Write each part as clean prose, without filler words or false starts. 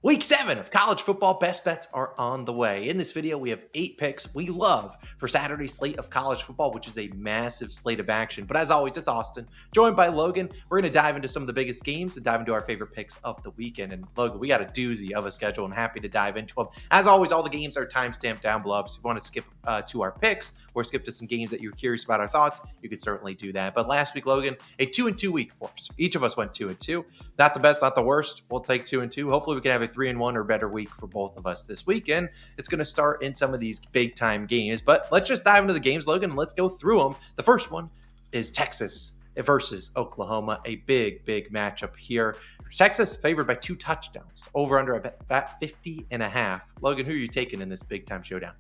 Week 7 of college football best bets are on the way. In this video, we have 8 picks we love for Saturday's slate of college football, which is a massive slate of action. But as always, it's Austin, joined by Logan. We're going to dive into some of the biggest games and dive into our favorite picks of the weekend. And Logan, we got a doozy of a schedule and happy to dive into them. As always, all the games are timestamped down below. So if you want to skip to our picks or skip to some games that you're curious about our thoughts, you can certainly do that. But last week, Logan, a 2-2 week for us. Each of us went 2-2. Not the best, not the worst. We'll take 2-2. Hopefully we can have a 3-1 or better week for both of us this weekend. It's going to start in some of these big time games, but let's just dive into the games, Logan, and let's go through them. The first one is Texas versus Oklahoma, a big matchup here. Texas favored by 2 touchdowns, over under about 50.5. Logan, who are you taking in this big time showdown?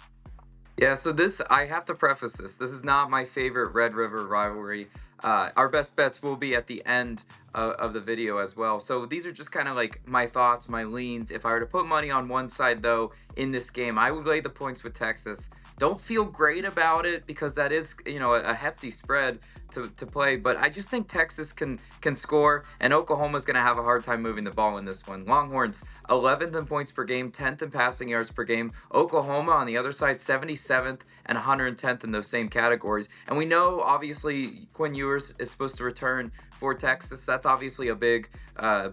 Yeah, so I have to preface this. This is not my favorite Red River rivalry. Our best bets will be at the end of the video as well. So these are just kind of like my thoughts, my leans. If I were to put money on one side, though, in this game, I would lay the points with Texas. Don't feel great about it because that is, a hefty spread to play. But I just think Texas can score, and Oklahoma's going to have a hard time moving the ball in this one. Longhorns, 11th in points per game, 10th in passing yards per game. Oklahoma on the other side, 77th and 110th in those same categories. And we know, obviously, Quinn Ewers is supposed to return for Texas. That's obviously a big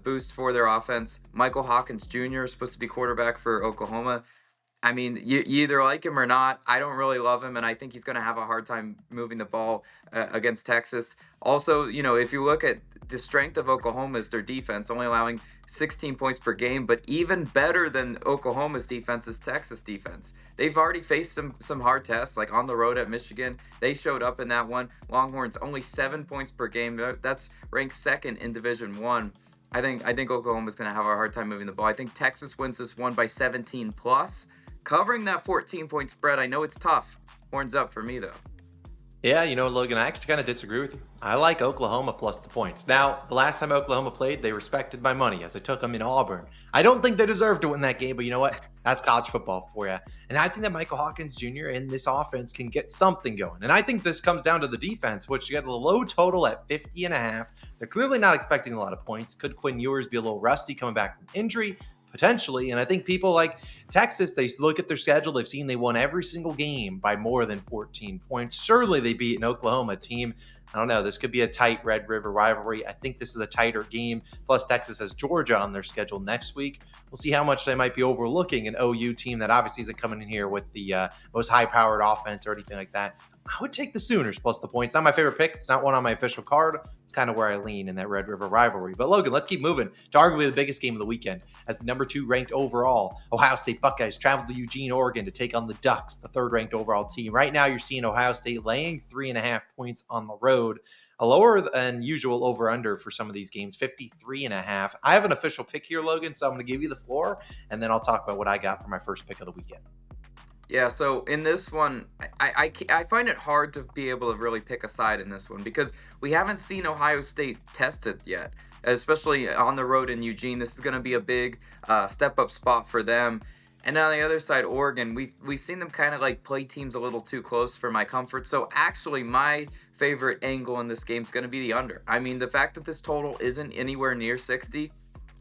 boost for their offense. Michael Hawkins Jr. is supposed to be quarterback for Oklahoma. I mean, you either like him or not. I don't really love him, and I think he's going to have a hard time moving the ball against Texas. Also, if you look at the strength of Oklahoma is their defense, only allowing 16 points per game, but even better than Oklahoma's defense is Texas defense. They've already faced some hard tests, like on the road at Michigan. They showed up in that one. Longhorns, only 7 points per game. That's ranked second in Division I. I think Oklahoma's going to have a hard time moving the ball. I think Texas wins this one by 17 plus. Covering that 14-point spread, I know it's tough. Horns up for me, though. Yeah, Logan, I actually kind of disagree with you. I like Oklahoma plus the points. Now, the last time Oklahoma played, they respected my money as I took them in Auburn. I don't think they deserve to win that game, but you know what? That's college football for you. And I think that Michael Hawkins Jr. in this offense can get something going. And I think this comes down to the defense, which you got a low total at 50.5. They're clearly not expecting a lot of points. Could Quinn Ewers be a little rusty coming back from injury? Potentially. And I think people like Texas, they look at their schedule. They've seen they won every single game by more than 14 points. Surely they beat an Oklahoma team. I don't know. This could be a tight Red River rivalry. I think this is a tighter game. Plus, Texas has Georgia on their schedule next week. We'll see how much they might be overlooking an OU team that obviously isn't coming in here with the most high-powered offense or anything like that. I would take the Sooners plus the points. Not my favorite pick. It's not one on my official card. It's kind of where I lean in that Red River rivalry. But Logan, let's keep moving to arguably the biggest game of the weekend. As the number 2 ranked overall, Ohio State Buckeyes travel to Eugene, Oregon to take on the Ducks, the 3rd ranked overall team. Right now, you're seeing Ohio State laying 3.5 points on the road. A lower than usual over-under for some of these games, 53.5. I have an official pick here, Logan, so I'm going to give you the floor, and then I'll talk about what I got for my first pick of the weekend. Yeah, so in this one, I find it hard to be able to really pick a side in this one because we haven't seen Ohio State tested yet, especially on the road in Eugene. This is going to be a big step-up spot for them. And on the other side, Oregon, we've seen them kind of like play teams a little too close for my comfort. So actually, my favorite angle in this game is going to be the under. I mean, the fact that this total isn't anywhere near 60,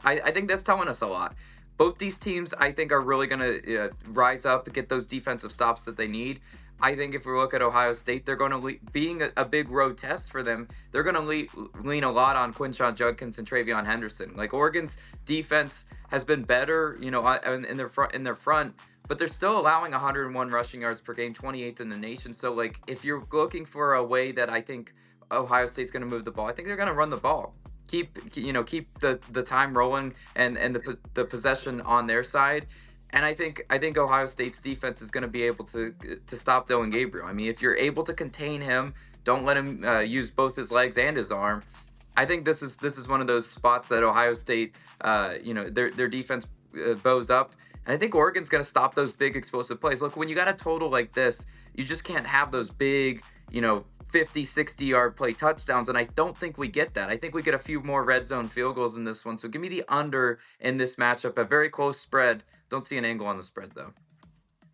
I think that's telling us a lot. Both these teams, I think, are really going to rise up and get those defensive stops that they need. I think if we look at Ohio State, they're going to, being a big road test for them, they're going to lean a lot on Quinshon Judkins and Travion Henderson. Like, Oregon's defense has been better, in their front, but they're still allowing 101 rushing yards per game, 28th in the nation. So, like, if you're looking for a way that I think Ohio State's going to move the ball, I think they're going to run the ball. Keep the time rolling and the possession on their side. And I think Ohio State's defense is going to be able to stop Dylan Gabriel. I mean, if you're able to contain him, don't let him use both his legs and his arm. I think this is one of those spots that Ohio State, their defense bows up. And I think Oregon's going to stop those big explosive plays. Look, when you got a total like this, you just can't have those big, 50, 60-yard play touchdowns, and I don't think we get that. I think we get a few more red zone field goals in this one. So give me the under in this matchup. A very close spread. Don't see an angle on the spread, though.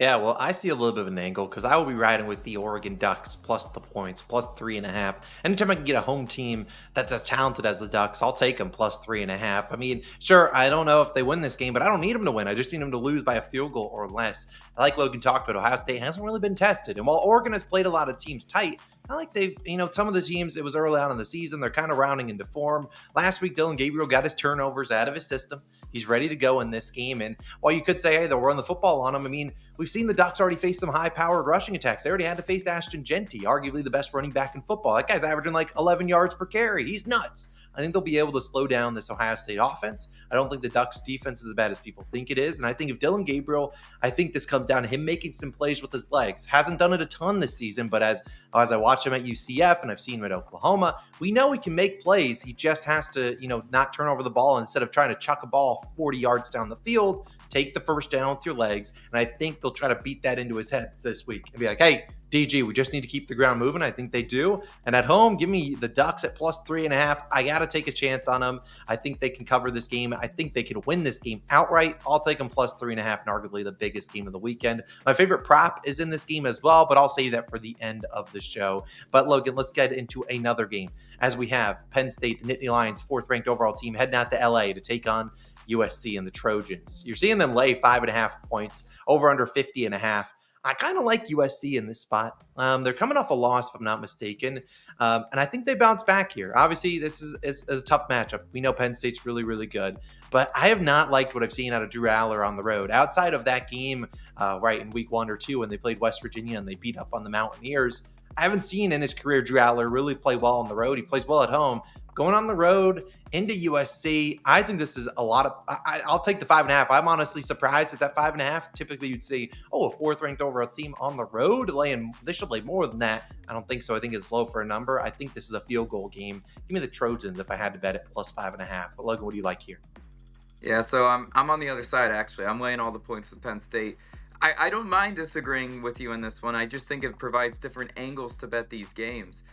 Yeah, well, I see a little bit of an angle because I will be riding with the Oregon Ducks plus the points, plus 3.5. Anytime I can get a home team that's as talented as the Ducks, I'll take them plus 3.5. I mean, sure, I don't know if they win this game, but I don't need them to win. I just need them to lose by a field goal or less. Like Logan talked about, Ohio State hasn't really been tested. And while Oregon has played a lot of teams tight, not like they've, some of the teams, it was early on in the season, they're kind of rounding into form. Last week, Dylan Gabriel got his turnovers out of his system. He's ready to go in this game. And while you could say, hey, they'll run the football on him, I mean, we've seen the Ducks already face some high-powered rushing attacks. They already had to face Ashton Genty, arguably the best running back in football. That guy's averaging like 11 yards per carry. He's nuts. I think they'll be able to slow down this Ohio State offense. I don't think the Ducks defense is as bad as people think it is. And I think if Dylan Gabriel, I think this comes down to him making some plays with his legs. Hasn't done it a ton this season, but as I watch him at UCF and I've seen him at Oklahoma, we know he can make plays. He just has to, not turn over the ball. Instead of trying to chuck a ball 40 yards down the field, take the first down with your legs. And I think they'll try to beat that into his head this week and be like, hey, DG, we just need to keep the ground moving. I think they do. And at home, give me the Ducks at plus 3.5. I got to take a chance on them. I think they can cover this game. I think they can win this game outright. I'll take them plus 3.5 and arguably the biggest game of the weekend. My favorite prop is in this game as well, but I'll save that for the end of the show. But Logan, let's get into another game as we have Penn State, the Nittany Lions, 4th ranked overall team, heading out to LA to take on USC and the Trojans. You're seeing them lay 5.5 points, over under 50.5. I kind of like USC in this spot. They're coming off a loss, if I'm not mistaken. And I think they bounce back here. Obviously, this is a tough matchup. We know Penn State's really, really good. But I have not liked what I've seen out of Drew Aller on the road. Outside of that game, right, in week 1 or 2 when they played West Virginia and they beat up on the Mountaineers, I haven't seen in his career Drew Aller really play well on the road. He plays well at home. Going on the road into USC, I think this is a lot of. I'll take the 5.5. I'm honestly surprised it's at 5.5. Typically, you'd say, oh, a 4th ranked overall team on the road they should lay more than that. I don't think so. I think it's low for a number. I think this is a field goal game. Give me the Trojans if I had to bet it plus 5.5. But Logan, what do you like here? Yeah, so I'm on the other side actually. I'm laying all the points with Penn State. I don't mind disagreeing with you in this one. I just think it provides different angles to bet these games.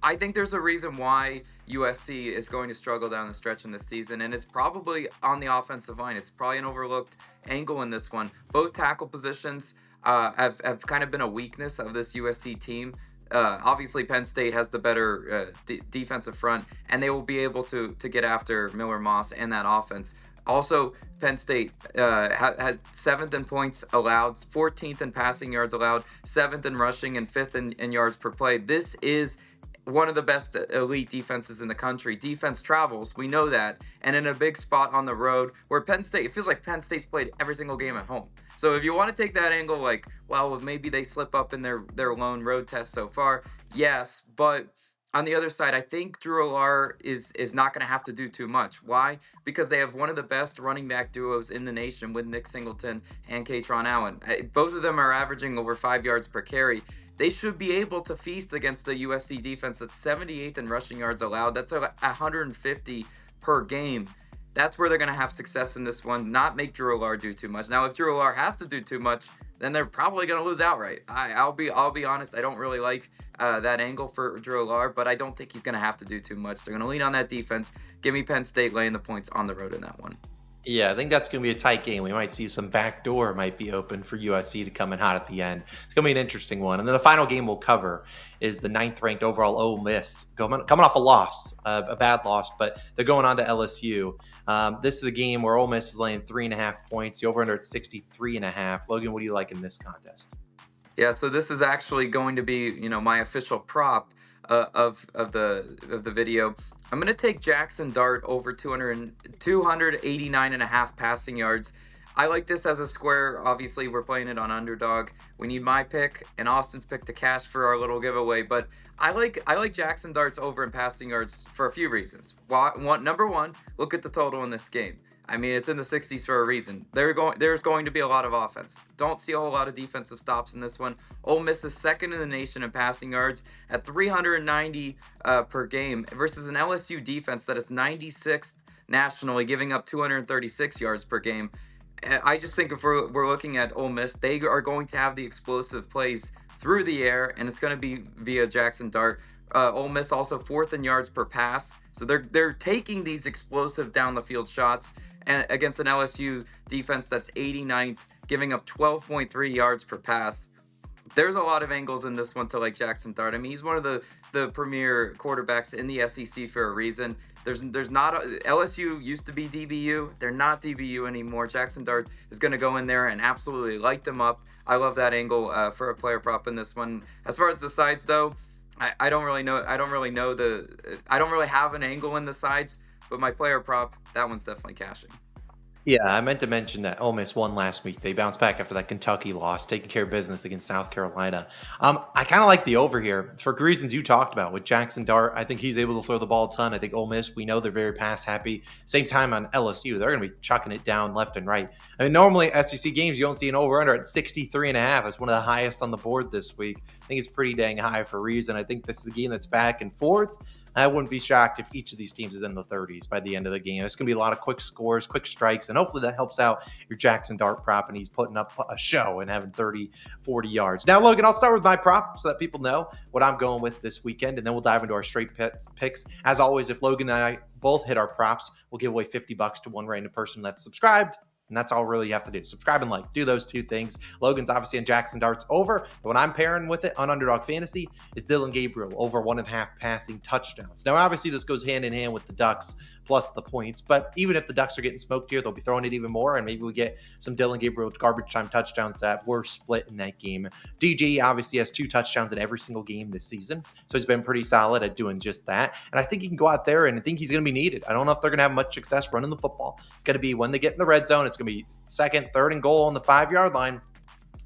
I think there's a reason why USC is going to struggle down the stretch in this season, and it's probably on the offensive line. It's probably an overlooked angle in this one. Both tackle positions have kind of been a weakness of this USC team. Obviously, Penn State has the better defensive front, and they will be able to get after Miller Moss and that offense. Also, Penn State had 7th in points allowed, 14th in passing yards allowed, 7th in rushing, and 5th in yards per play. This is one of the best elite defenses in the country. Defense travels, we know that, and in a big spot on the road where Penn State, it feels like Penn State's played every single game at home. So if you want to take that angle, like, well, maybe they slip up in their lone road test so far, yes, but on the other side, I think Drew Aller is not going to have to do too much. Why? Because they have one of the best running back duos in the nation with Nick Singleton and Katron Allen. Both of them are averaging over 5 yards per carry. They should be able to feast against the USC defense that's 78th in rushing yards allowed. That's 150 per game. That's where they're going to have success in this one, not make Drew Aller do too much. Now, if Drew Aller has to do too much, then they're probably going to lose outright. I'll be honest, I don't really like that angle for Drew Aller, but I don't think he's going to have to do too much. They're going to lean on that defense. Give me Penn State laying the points on the road in that one. Yeah, I think that's going to be a tight game. We might see some back door might be open for USC to come in hot at the end. It's going to be an interesting one. And then the final game we'll cover is the 9th ranked overall Ole Miss, coming off a loss, a bad loss, but they're going on to LSU. This is a game where Ole Miss is laying 3.5 points. The over-under at 63.5. Logan, what do you like in this contest? Yeah, so this is actually going to be, my official prop of the video. I'm going to take Jackson Dart over 289.5 passing yards. I like this as a square. Obviously, we're playing it on Underdog. We need my pick and Austin's pick to cash for our little giveaway. But I like Jackson Dart's over in passing yards for a few reasons. Number one, look at the total in this game. I mean, it's in the 60s for a reason. There's going to be a lot of offense. Don't see a whole lot of defensive stops in this one. Ole Miss is 2nd in the nation in passing yards at 390 per game versus an LSU defense that is 96th nationally, giving up 236 yards per game. I just think if we're looking at Ole Miss, they are going to have the explosive plays through the air, and it's going to be via Jackson Dart. Ole Miss also 4th in yards per pass. So they're taking these explosive down the field shots and against an LSU defense that's 89th, giving up 12.3 yards per pass. There's a lot of angles in this one to like Jackson Dart. I mean, he's one of the premier quarterbacks in the SEC for a reason. There's not LSU used to be DBU. They're not DBU anymore. Jackson Dart is going to go in there and absolutely light them up. I love that angle for a player prop in this one. As far as the sides though, I don't really know. I don't really have an angle in the sides, but my player prop, that one's definitely cashing. Yeah, I meant to mention that Ole Miss won last week. They bounced back after that Kentucky loss, taking care of business against South Carolina. I kind of like the over here for reasons you talked about with Jackson Dart. I think he's able to throw the ball a ton. I think Ole Miss, we know they're very pass happy. Same time on LSU, they're going to be chucking it down left and right. I mean, normally SEC games, you don't see an over-under at 63.5. It's one of the highest on the board this week. I think it's pretty dang high for a reason. I think this is a game that's back and forth. I wouldn't be shocked if each of these teams is in the 30s by the end of the game. It's going to be a lot of quick scores, quick strikes, and hopefully that helps out your Jackson Dart prop, and he's putting up a show and having 30, 40 yards. Now, Logan, I'll start with my prop so that people know what I'm going with this weekend, and then we'll dive into our straight picks. As always, if Logan and I both hit our props, we'll give away $50 to one random person that's subscribed. And that's all really you have to do. Subscribe and like. Do those two things. Logan's obviously on Jackson Dart's over. But what I'm pairing with it on Underdog Fantasy is Dylan Gabriel over 1.5 passing touchdowns. Now, obviously, this goes hand in hand with the Ducks plus the points. But even if the Ducks are getting smoked here, they'll be throwing it even more. And maybe we get some Dylan Gabriel garbage time touchdowns that were split in that game. DG obviously has 2 touchdowns in every single game this season. So he's been pretty solid at doing just that. And I think he can go out there and I think he's going to be needed. I don't know if they're going to have much success running the football. It's going to be when they get in the red zone. It's going to be second, third and goal on the 5-yard line.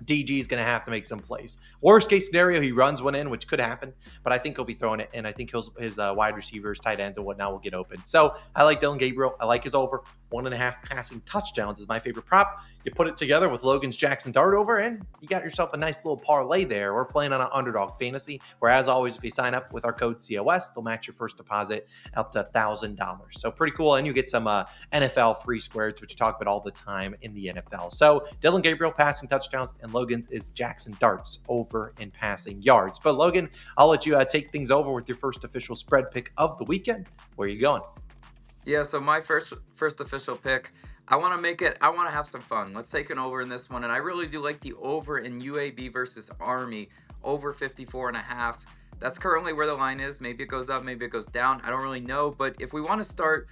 DG is going to have to make some plays. Worst case scenario, he runs one in, which could happen, but I think he'll be throwing it, and I think his wide receivers, tight ends, and whatnot will get open. So I like Dylan Gabriel. I like his over. 1.5 passing touchdowns is my favorite prop. You put it together with Logan's Jackson Dart over, and you got yourself a nice little parlay there. We're playing on an Underdog Fantasy, where as always, if you sign up with our code COS, they'll match your first deposit up to $1,000. So pretty cool, and you get some NFL free squares, which you talk about all the time in the NFL. So Dylan Gabriel passing touchdowns, and Logan's is Jackson Dart's over in passing yards. But Logan, I'll let you take things over with your first official spread pick of the weekend. Where are you going? Yeah, so my first official pick, I want to have some fun. Let's take an over in this one. And I really do like the over in UAB versus Army, over 54.5. That's currently where the line is. Maybe it goes up, maybe it goes down. I don't really know. But if we want to start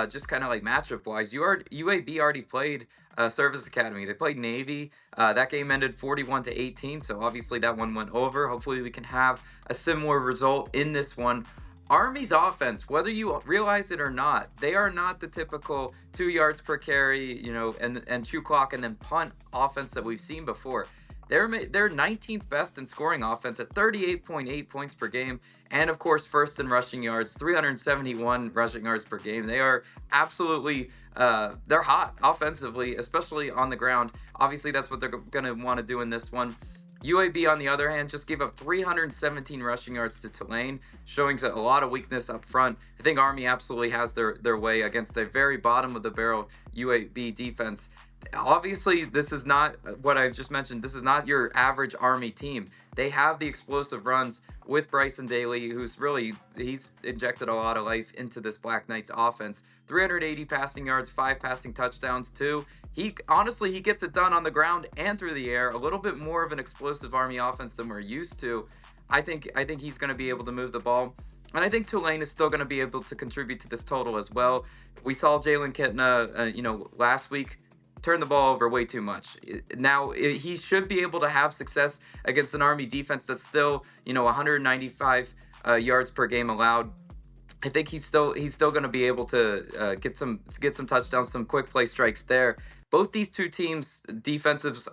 just kind of like matchup-wise, UAB already played Service Academy. They played Navy. That game ended 41-18. So obviously that one went over. Hopefully we can have a similar result in this one. Army's offense, whether you realize it or not, they are not the typical 2 yards per carry, and chew clock and then punt offense that we've seen before. They're 19th best in scoring offense at 38.8 points per game, and of course first in rushing yards, 371 rushing yards per game. They are absolutely they're hot offensively, especially on the ground. Obviously, that's what they're going to want to do in this one. UAB, on the other hand, just gave up 317 rushing yards to Tulane, showing a lot of weakness up front. I think Army absolutely has their way against the very bottom of the barrel UAB defense. Obviously, this is not what I just mentioned. This is not your average Army team. They have the explosive runs with Bryson Daly, he's injected a lot of life into this Black Knights offense. 380 passing yards, 5 passing touchdowns, 2. He gets it done on the ground and through the air. A little bit more of an explosive Army offense than we're used to. I think he's going to be able to move the ball. And I think Tulane is still going to be able to contribute to this total as well. We saw Jalen Kitna, last week turn the ball over way too much. Now, he should be able to have success against an Army defense that's still, 195 yards per game allowed. I think he's still going to be able to get some touchdowns, some quick play strikes there. Both these two teams' defensive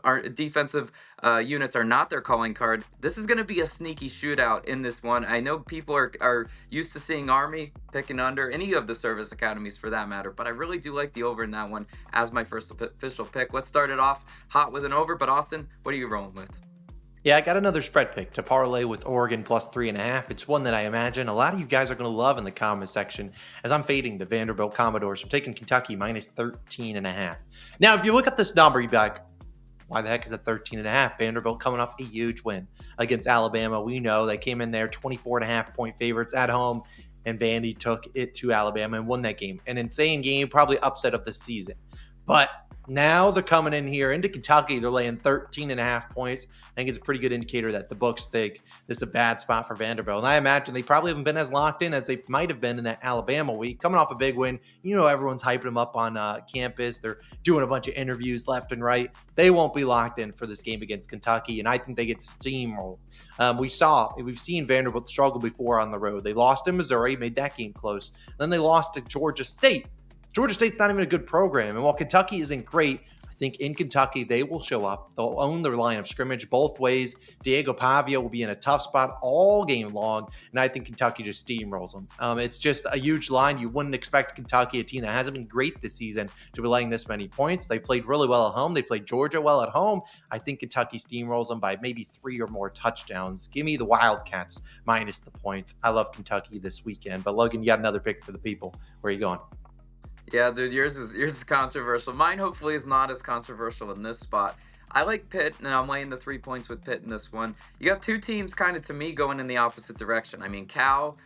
units are not their calling card. This is going to be a sneaky shootout in this one. I know people are used to seeing Army picking under, any of the service academies for that matter, but I really do like the over in that one as my first official pick. Let's start it off hot with an over, but Austin, what are you rolling with? Yeah, I got another spread pick to parlay with Oregon plus 3.5. It's one that I imagine a lot of you guys are going to love in the comment section, as I'm fading the Vanderbilt Commodores. I'm taking Kentucky minus 13.5. Now, if you look at this number, you'd be like, why the heck is it 13.5? Vanderbilt coming off a huge win against Alabama. We know they came in there 24.5 point favorites at home, and Vandy took it to Alabama and won that game. An insane game, probably upset of the season. But Now they're coming in here into Kentucky. They're laying 13.5 points. I think it's a pretty good indicator that the books think this is a bad spot for Vanderbilt. And I imagine they probably haven't been as locked in as they might have been in that Alabama week. Coming off a big win, everyone's hyping them up on campus. They're doing a bunch of interviews left and right. They won't be locked in for this game against Kentucky, and I think they get steamrolled. We've seen Vanderbilt struggle before on the road. They lost in Missouri, made that game close. Then they lost to Georgia State. Georgia State's not even a good program. And while Kentucky isn't great, I think in Kentucky they will show up. They'll own their line of scrimmage both ways. Diego Pavia will be in a tough spot all game long. And I think Kentucky just steamrolls them. It's just a huge line. You wouldn't expect Kentucky, a team that hasn't been great this season, to be laying this many points. They played really well at home. They played Georgia well at home. I think Kentucky steamrolls them by maybe 3 or more touchdowns. Give me the Wildcats minus the points. I love Kentucky this weekend. But Logan, you got another pick for the people. Where are you going? Yeah, dude, yours is controversial. Mine hopefully is not as controversial in this spot. I like Pitt, and I'm laying the 3 points with Pitt in this one. You got two teams kind of, to me, going in the opposite direction. I mean, Cal,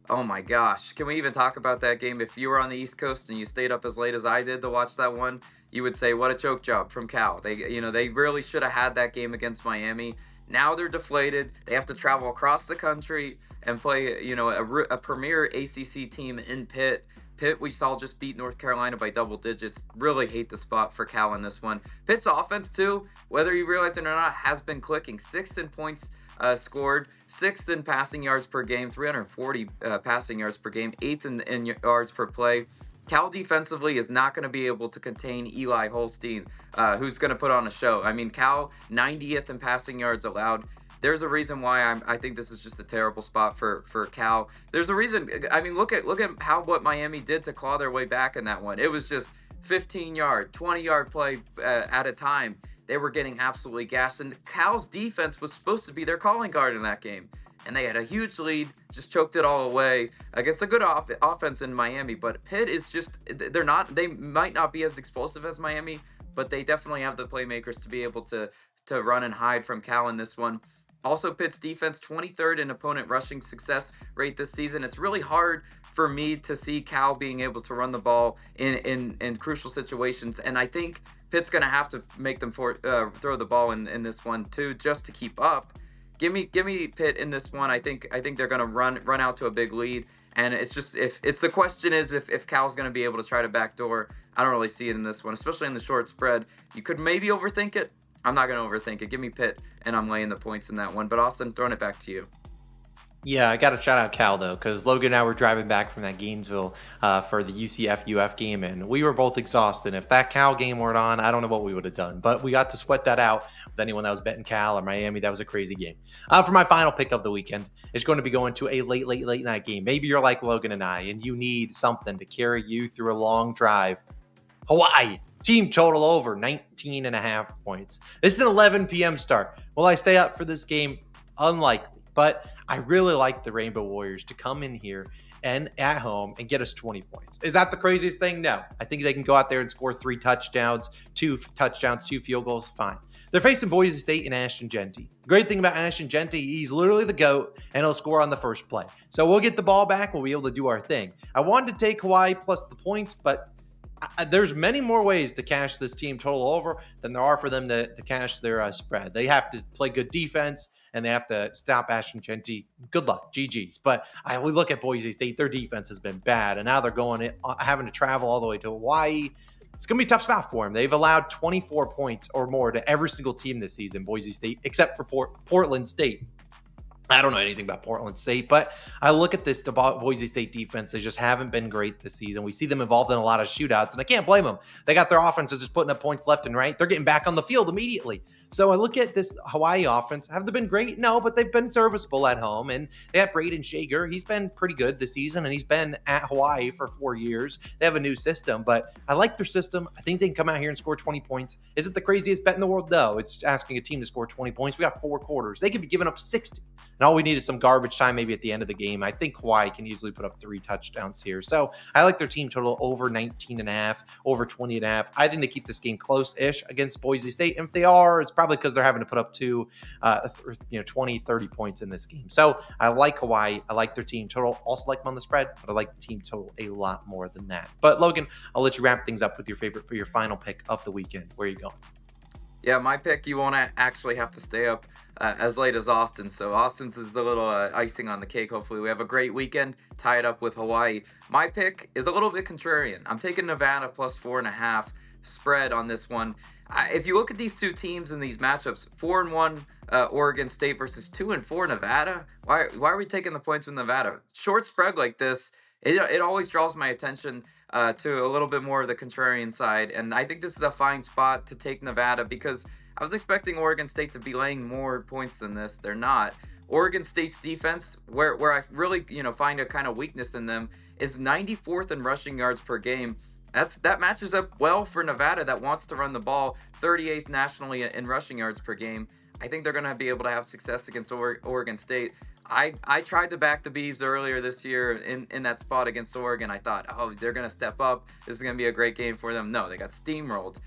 oh my gosh. Can we even talk about that game? If you were on the East Coast and you stayed up as late as I did to watch that one, you would say, what a choke job from Cal. They really should have had that game against Miami. Now they're deflated. They have to travel across the country and play, a premier ACC team in Pitt. Pitt, we saw just beat North Carolina by double digits. Really hate the spot for Cal in this one. Pitt's offense, too, whether you realize it or not, has been clicking. 6th in points scored, 6th in passing yards per game, 340 passing yards per game, 8th in yards per play. Cal defensively is not going to be able to contain Eli Holstein, who's going to put on a show. I mean, Cal, 90th in passing yards allowed. There's a reason why I think this is just a terrible spot for Cal. There's a reason. I mean, look at what Miami did to claw their way back in that one. It was just 15-yard, 20-yard play at a time. They were getting absolutely gashed. And Cal's defense was supposed to be their calling card in that game. And they had a huge lead, just choked it all away against a good offense in Miami. But Pitt is just, they might not be as explosive as Miami, but they definitely have the playmakers to be able to run and hide from Cal in this one. Also, Pitt's defense, 23rd in opponent rushing success rate this season. It's really hard for me to see Cal being able to run the ball in crucial situations. And I think Pitt's going to have to make them throw the ball in this one, too, just to keep up. Give me Pitt in this one. I think they're going to run out to a big lead. And it's just, if the question is if Cal's going to be able to try to backdoor, I don't really see it in this one, especially in the short spread. You could maybe overthink it. I'm not going to overthink it. Give me Pitt, and I'm laying the points in that one. But Austin, throwing it back to you. Yeah, I got to shout out Cal, though, because Logan and I were driving back from that Gainesville for the UCF-UF game, and we were both exhausted. If that Cal game weren't on, I don't know what we would have done. But we got to sweat that out with anyone that was betting Cal or Miami. That was a crazy game. For my final pick of the weekend, it's going to be going to a late night game. Maybe you're like Logan and I, and you need something to carry you through a long drive. Hawaii. Team total over 19.5 points. This is an 11 p.m. start. Will I stay up for this game? Unlikely. But I really like the Rainbow Warriors to come in here and at home and get us 20 points. Is that the craziest thing? No. I think they can go out there and score 3 touchdowns, 2 field goals. Fine. They're facing Boise State and Ashton Genty. Great thing about Ashton Genty, he's literally the GOAT, and he'll score on the first play. So we'll get the ball back. We'll be able to do our thing. I wanted to take Hawaii plus the points, but there's many more ways to cash this team total over than there are for them to cash their spread. They have to play good defense, and they have to stop Ashton Genty. Good luck, GG's. But we look at Boise State. Their defense has been bad, and now they're having to travel all the way to Hawaii. It's going to be a tough spot for them. They've allowed 24 points or more to every single team this season, Boise State, except for Portland State. I don't know anything about Portland State, but I look at this Boise State defense. They just haven't been great this season. We see them involved in a lot of shootouts, and I can't blame them. They got their offenses just putting up points left and right. They're getting back on the field immediately. So I look at this Hawaii offense. Have they been great? No, but they've been serviceable at home. And they have Braden Shager. He's been pretty good this season, and he's been at Hawaii for 4 years. They have a new system, but I like their system. I think they can come out here and score 20 points. Is it the craziest bet in the world? No. It's asking a team to score 20 points. We got 4 quarters. They could be giving up 60. And all we need is some garbage time maybe at the end of the game. I think Hawaii can easily put up 3 touchdowns here. So I like their team total over 19.5, over 20.5. I think they keep this game close-ish against Boise State. And if they are, it's probably because they're having to put up 20, 30 points in this game. So I like Hawaii. I like their team total. Also like them on the spread, but I like the team total a lot more than that. But Logan, I'll let you wrap things up with your favorite for your final pick of the weekend. Where are you going? Yeah, my pick, you won't actually have to stay up as late as Austin. So Austin's is the little icing on the cake. Hopefully we have a great weekend, tie it up with Hawaii. My pick is a little bit contrarian. I'm taking Nevada plus 4.5 spread on this one. If you look at these two teams in these matchups, 4-1 Oregon State versus 2-4 Nevada. Why are we taking the points with Nevada? Short spread like this, it always draws my attention to a little bit more of the contrarian side. And I think this is a fine spot to take Nevada because I was expecting Oregon State to be laying more points than this. They're not. Oregon State's defense, where I really find a kind of weakness in them, is 94th in rushing yards per game. That matches up well for Nevada that wants to run the ball, 38th nationally in rushing yards per game. I think they're going to be able to have success against Oregon State. I tried to back the Bees earlier this year in that spot against Oregon. I thought, oh, they're going to step up. This is going to be a great game for them. No, they got steamrolled.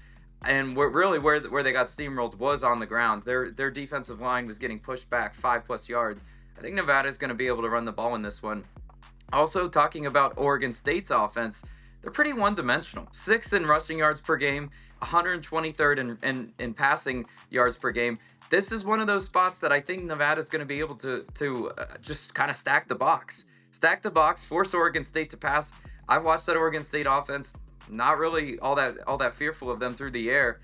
And where they got steamrolled was on the ground. Their defensive line was getting pushed back 5+ yards. I think Nevada is going to be able to run the ball in this one. Also, talking about Oregon State's offense, they're pretty one-dimensional. 6th in rushing yards per game, 123rd in passing yards per game. This is one of those spots that I think Nevada's going to be able to just kind of stack the box. Stack the box, force Oregon State to pass. I've watched that Oregon State offense, not really all that fearful of them through the air.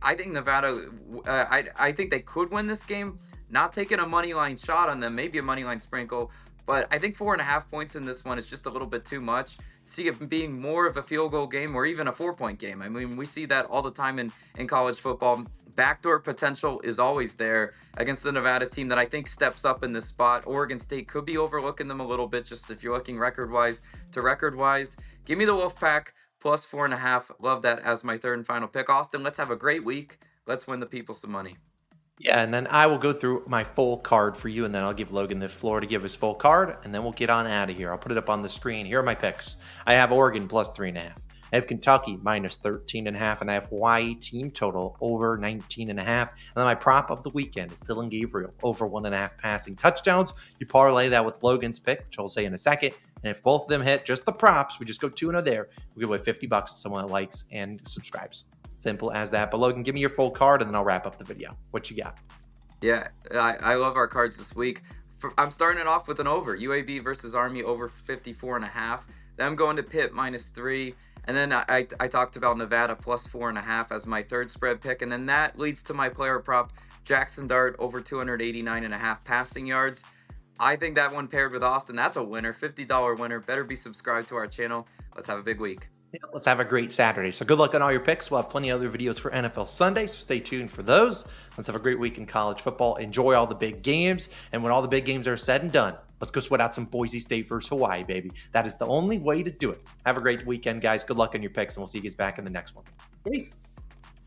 I think Nevada, I think they could win this game. Not taking a money line shot on them, maybe a money line sprinkle, but I think 4.5 points in this one is just a little bit too much. See it being more of a field goal game or even a 4-point game. I mean, we see that all the time in college football. Backdoor potential is always there against the Nevada team that I think steps up in this spot. Oregon State could be overlooking them a little bit, just if you're looking record-wise to record-wise. Give me the Wolfpack plus 4.5. Love that as my third and final pick. Austin, let's have a great week. Let's win the people some money. Yeah, and then I will go through my full card for you, and then I'll give Logan the floor to give his full card, and then we'll get on out of here. I'll put it up on the screen. Here are my picks. I have Oregon plus 3.5. I have Kentucky minus 13.5, and I have Hawaii team total over 19.5. And then my prop of the weekend is Dylan Gabriel over 1.5 passing touchdowns. You parlay that with Logan's pick, which I'll say in a second. And if both of them hit, just the props, we just go 2-0 there. We give away $50 to someone that likes and subscribes. Simple as that. But Logan, give me your full card, and then I'll wrap up the video. What you got? Yeah, I love our cards this week. I'm starting it off with an over. UAB versus Army over 54.5. Then I'm going to Pitt minus 3. And then I talked about Nevada plus 4.5 as my third spread pick. And then that leads to my player prop, Jackson Dart over 289.5 passing yards. I think that one paired with Austin, that's a winner, $50 winner. Better be subscribed to our channel. Let's have a big week. Yeah, let's have a great Saturday. So good luck on all your picks. We'll have plenty of other videos for NFL Sunday, so stay tuned for those. Let's have a great week in college football. Enjoy all the big games. And when all the big games are said and done, let's go sweat out some Boise State versus Hawaii, baby. That is the only way to do it. Have a great weekend, guys. Good luck on your picks, and we'll see you guys back in the next one. Peace.